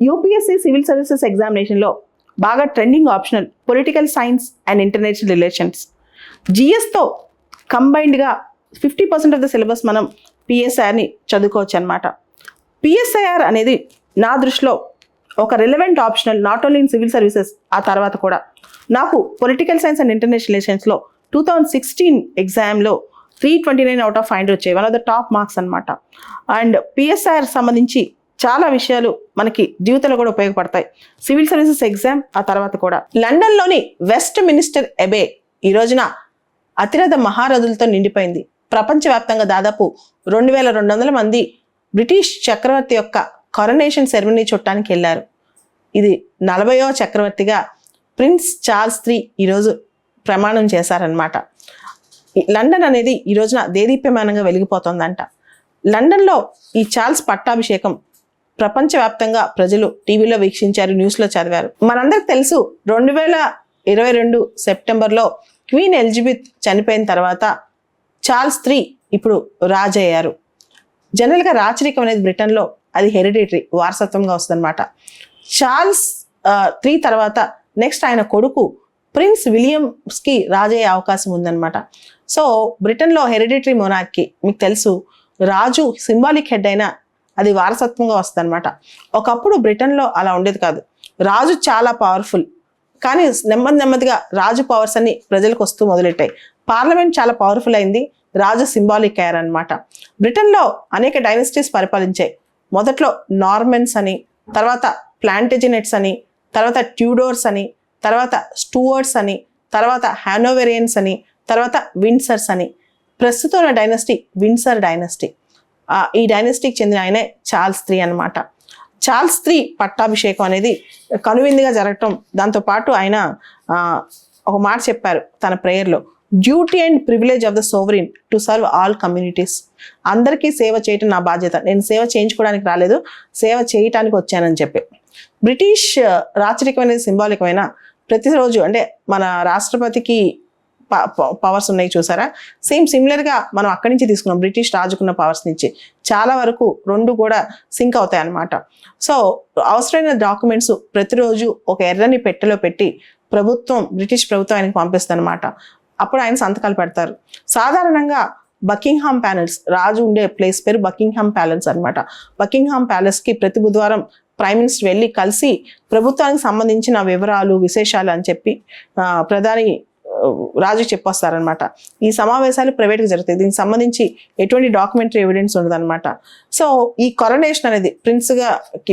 UPSC civil services ఎగ్జామినేషన్లో బాగా trending optional political science and international relations. జిఎస్తో కంబైన్డ్గా 50% ఆఫ్ ద సిలబస్ మనం పిఎస్ఐఆర్ని చదువుకోవచ్చు అనమాట. పిఎస్ఐఆర్ అనేది నా దృష్టిలో ఒక relevant optional not only in civil services, ఆ తర్వాత కూడా నాకు పొలిటికల్ సైన్స్ అండ్ ఇంటర్నేషనల్ రిలేషన్స్లో 2016 ఎగ్జామ్లో 329 అవుట్ ఆఫ్ 500 వచ్చాయి. One of the top marks అనమాట. అండ్ పిఎస్ఐఆర్ సంబంధించి చాలా విషయాలు మనకి జీవితంలో కూడా ఉపయోగపడతాయి. సివిల్ సర్వీసెస్ ఎగ్జామ్ ఆ తర్వాత కూడా. లండన్లోని వెస్ట్ మినిస్టర్ ఎబే ఈ రోజున అతిరథ మహారథులతో నిండిపోయింది. ప్రపంచవ్యాప్తంగా దాదాపు 2200 మంది బ్రిటిష్ చక్రవర్తి యొక్క కరోనేషన్ సెరమనీ చూడటానికి వెళ్ళారు. ఇది 40వ చక్రవర్తిగా ప్రిన్స్ చార్ల్స్ III ఈరోజు ప్రమాణం చేశారనమాట. లండన్ అనేది ఈ రోజున దేదీప్యమానంగా వెలిగిపోతుందంట. లండన్లో ఈ చార్ల్స్ పట్టాభిషేకం ప్రపంచవ్యాప్తంగా ప్రజలు టీవీలో వీక్షించారు, న్యూస్లో చదివారు. మనందరికి తెలుసు 2022 సెప్టెంబర్లో క్వీన్ ఎలిజబెత్ చనిపోయిన తర్వాత చార్ల్స్ III ఇప్పుడు రాజు అయ్యారు. జనరల్గా రాచరికం అనేది బ్రిటన్లో అది హెరిడిటరీ, వారసత్వంగా వస్తుందన్నమాట. చార్ల్స్ III తర్వాత నెక్స్ట్ ఆయన కొడుకు ప్రిన్స్ విలియమ్స్కి రాజయ్యే అవకాశం ఉందన్నమాట. సో బ్రిటన్లో హెరిడిటరీ మొనార్కీ మీకు తెలుసు, రాజు సింబాలిక్ హెడ్ అయినా అది వారసత్వంగా వస్తుంది అనమాట. ఒకప్పుడు బ్రిటన్లో అలా ఉండేది కాదు. రాజు చాలా పవర్ఫుల్, కానీ నెమ్మదిగా రాజు పవర్స్ అన్ని ప్రజలకు వస్తూ మొదలెట్టాయి. పార్లమెంట్ చాలా పవర్ఫుల్ అయింది, రాజు సింబాలిక్ అయ్యారనమాట. బ్రిటన్లో అనేక డైనస్టీస్ పరిపాలించాయి. మొదట్లో నార్మన్స్ అని, తర్వాత ప్లాంటేజినెట్స్ అని, తర్వాత ట్యూడోర్స్ అని, తర్వాత స్టూవర్ట్స్ అని, తర్వాత హానోవెరియన్స్ అని, తర్వాత విండ్సర్స్ అని. ప్రస్తుతం ఉన్న డైనస్టీ విండ్సర్ డైనస్టీ. ఈ డైనస్టీకి చెందిన ఆయనే చార్ల్స్ III అనమాట. చార్ల్స్ III పట్టాభిషేకం అనేది కనువిందుగా జరగటం, దాంతోపాటు ఆయన ఒక మాట చెప్పారు తన ప్రేయర్లో, duty and privilege of the sovereign to serve all communities. అందరికీ సేవ చేయటం నా బాధ్యత, నేను సేవ చేయించుకోవడానికి రాలేదు, సేవ చేయటానికి వచ్చానని చెప్పి. బ్రిటిష్ రాచరికం అనేది సింబాలికమైన ప్రతిరోజు అంటే మన రాష్ట్రపతికి పవర్స్ ఉన్నాయి చూసారా, సేమ్ సిమిలర్గా మనం అక్కడి నుంచి తీసుకున్నాం, బ్రిటిష్ రాజుకున్న పవర్స్ నుంచి. చాలా వరకు రెండు కూడా సింక్ అవుతాయి అన్నమాట. సో అవసరమైన డాక్యుమెంట్స్ ప్రతిరోజు ఒక ఎర్రని పెట్టెలో పెట్టి బ్రిటిష్ ప్రభుత్వం ఆయనకి పంపిస్తుంది అనమాట. అప్పుడు ఆయన సంతకాలు పెడతారు. సాధారణంగా బకింగ్హామ్ ప్యాలెస్, రాజు ఉండే ప్లేస్ పేరు బకింగ్హామ్ ప్యాలెస్ అనమాట. బకింగ్హామ్ ప్యాలెస్కి ప్రతి బుధవారం ప్రైమ్ మినిస్టర్ వెళ్ళి కలిసి ప్రభుత్వానికి సంబంధించిన వివరాలు, విశేషాలు అని చెప్పి ప్రధాని రాజు చెప్పొస్తారనమాట. ఈ సమావేశాలు ప్రైవేట్గా జరుగుతాయి, దీనికి సంబంధించి ఎటువంటి డాక్యుమెంటరీ ఎవిడెన్స్ ఉండదన్నమాట. సో ఈ కొరనేషన్ అనేది ప్రిన్స్గా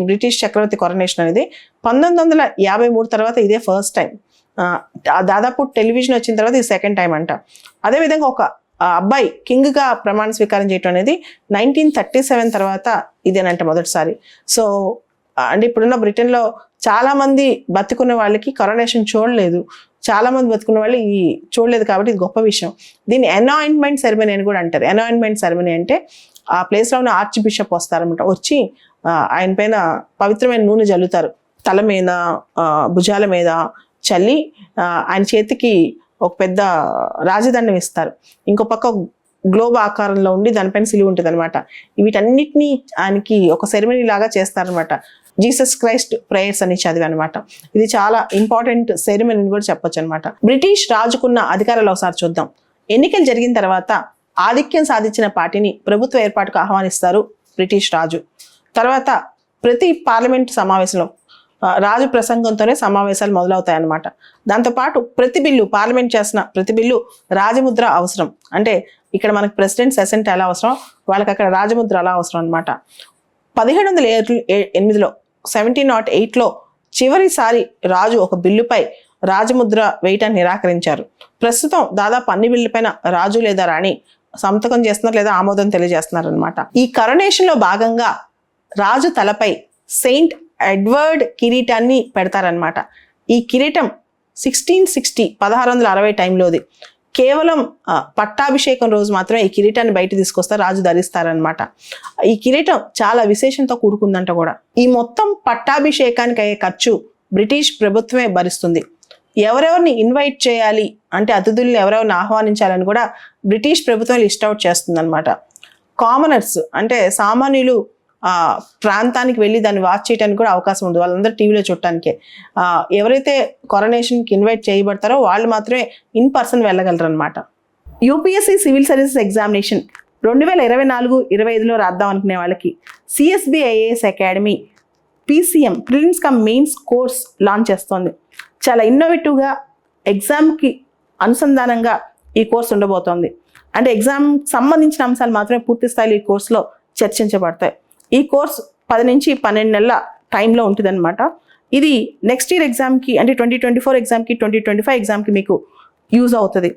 బ్రిటిష్ చక్రవర్తి కొరనేషన్ అనేది 1953 తర్వాత ఇదే ఫస్ట్ టైం. దాదాపు టెలివిజన్ వచ్చిన తర్వాత ఇది సెకండ్ టైం అంట. అదేవిధంగా ఒక అబ్బాయి కింగ్గా ప్రమాణ స్వీకారం చేయటం అనేది 1937 తర్వాత ఇదేనంట మొదటిసారి. సో అంటే ఇప్పుడున్న బ్రిటన్లో చాలా మంది బతుకున్న వాళ్ళకి కరోనేషన్ చూడలేదు, చాలా మంది బతుకున్న వాళ్ళు ఈ చూడలేదు, కాబట్టి ఇది గొప్ప విషయం. దీన్ని అనాయింట్మెంట్ సెరమనీ అని కూడా అంటారు. అనాయింట్మెంట్ సెరమనీ అంటే ఆ ప్లేస్లో ఉన్న ఆర్చ్ బిషప్ వస్తారనమాట, వచ్చి ఆయన పైన పవిత్రమైన నూనె జల్లుతారు, తల మీద భుజాల మీద చల్లి ఆయన చేతికి ఒక పెద్ద రాజదండం ఇస్తారు, ఇంకో పక్క గ్లోబ్ ఆకారంలో ఉండి దానిపైన సిలువ ఉంటుంది అనమాట. వీటన్నిటినీ ఆయనకి ఒక సెరమనీ లాగా చేస్తారనమాట. జీసస్ క్రైస్ట్ ప్రేయర్స్ అని చదివి అనమాట. ఇది చాలా ఇంపార్టెంట్ సెరమనీ కూడా చెప్పొచ్చు అనమాట. బ్రిటిష్ రాజుకున్న అధికారాలు ఒకసారి చూద్దాం. ఎన్నికలు జరిగిన తర్వాత ఆధిక్యం సాధించిన పార్టీని ప్రభుత్వ ఏర్పాటుకు ఆహ్వానిస్తారు బ్రిటిష్ రాజు. తర్వాత ప్రతి పార్లమెంట్ సమావేశంలో రాజు ప్రసంగంతోనే సమావేశాలు మొదలవుతాయి అన్నమాట. దాంతోపాటు ప్రతి బిల్లు, పార్లమెంట్ చేసిన ప్రతి బిల్లు రాజముద్ర అవసరం. అంటే ఇక్కడ మనకు ప్రెసిడెంట్ సెసెంట్ ఎలా అవసరం, వాళ్ళకి అక్కడ రాజముద్ర అలా అవసరం అనమాట. 1708లో 1708లో చివరిసారి రాజు ఒక బిల్లుపై రాజముద్ర వేయటాన్ని నిరాకరించారు. ప్రస్తుతం దాదాపు అన్ని బిల్లుపైన రాజు లేదా రాణి సంతకం చేస్తున్నారు లేదా ఆమోదం తెలియజేస్తున్నారు అనమాట. ఈ కరోనేషన్ లో భాగంగా రాజు తలపై సెయింట్ ఎడ్వర్డ్ కిరీటాన్ని పెడతారనమాట. ఈ కిరీటం 1660 టైంలోది. కేవలం పట్టాభిషేకం రోజు మాత్రమే ఈ కిరీటాన్ని బయట తీసుకొస్తారు, రాజు ధరిస్తారనమాట. ఈ కిరీటం చాలా విశేషంతో కూడుకుందంట కూడా. ఈ మొత్తం పట్టాభిషేకానికి అయ్యే ఖర్చు బ్రిటిష్ ప్రభుత్వమే భరిస్తుంది. ఎవరెవరిని ఇన్వైట్ చేయాలి అంటే అతిథుల్ని ఎవరెవరిని ఆహ్వానించాలని కూడా బ్రిటిష్ ప్రభుత్వం లిస్ట్ అవుట్ చేస్తుంది అనమాట. కామనర్స్ అంటే సామాన్యులు ప్రాంతానికి వెళ్ళి దాన్ని వాచ్ చేయడానికి కూడా అవకాశం ఉండదు, వాళ్ళందరూ టీవీలో చూడటానికే. ఎవరైతే కొరనేషన్కి ఇన్వైట్ చేయబడతారో వాళ్ళు మాత్రమే ఇన్ పర్సన్ వెళ్ళగలరు అనమాట. యూపీఎస్సీ సివిల్ సర్వీసెస్ ఎగ్జామినేషన్ 2024-25లో రాద్దాం అనుకునే వాళ్ళకి CSB IAS academy PCM prelims come mains course launch చేస్తోంది. చాలా ఇన్నోవేటివ్గా ఎగ్జామ్కి అనుసంధానంగా ఈ కోర్స్ ఉండబోతోంది. అంటే ఎగ్జామ్ సంబంధించిన అంశాలు మాత్రమే పూర్తి స్థాయిలో ఈ కోర్సులో చర్చించబడతాయి. ఈ కోర్స్ 10 నుంచి 12 నెలల టైంలో ఉంటుందన్నమాట. ఇది నెక్స్ట్ ఇయర్ ఎగ్జామ్కి అంటే 2024 ఎగ్జామ్కి 2025 ఎగ్జామ్కి మీకు యూజ్ అవుతుంది.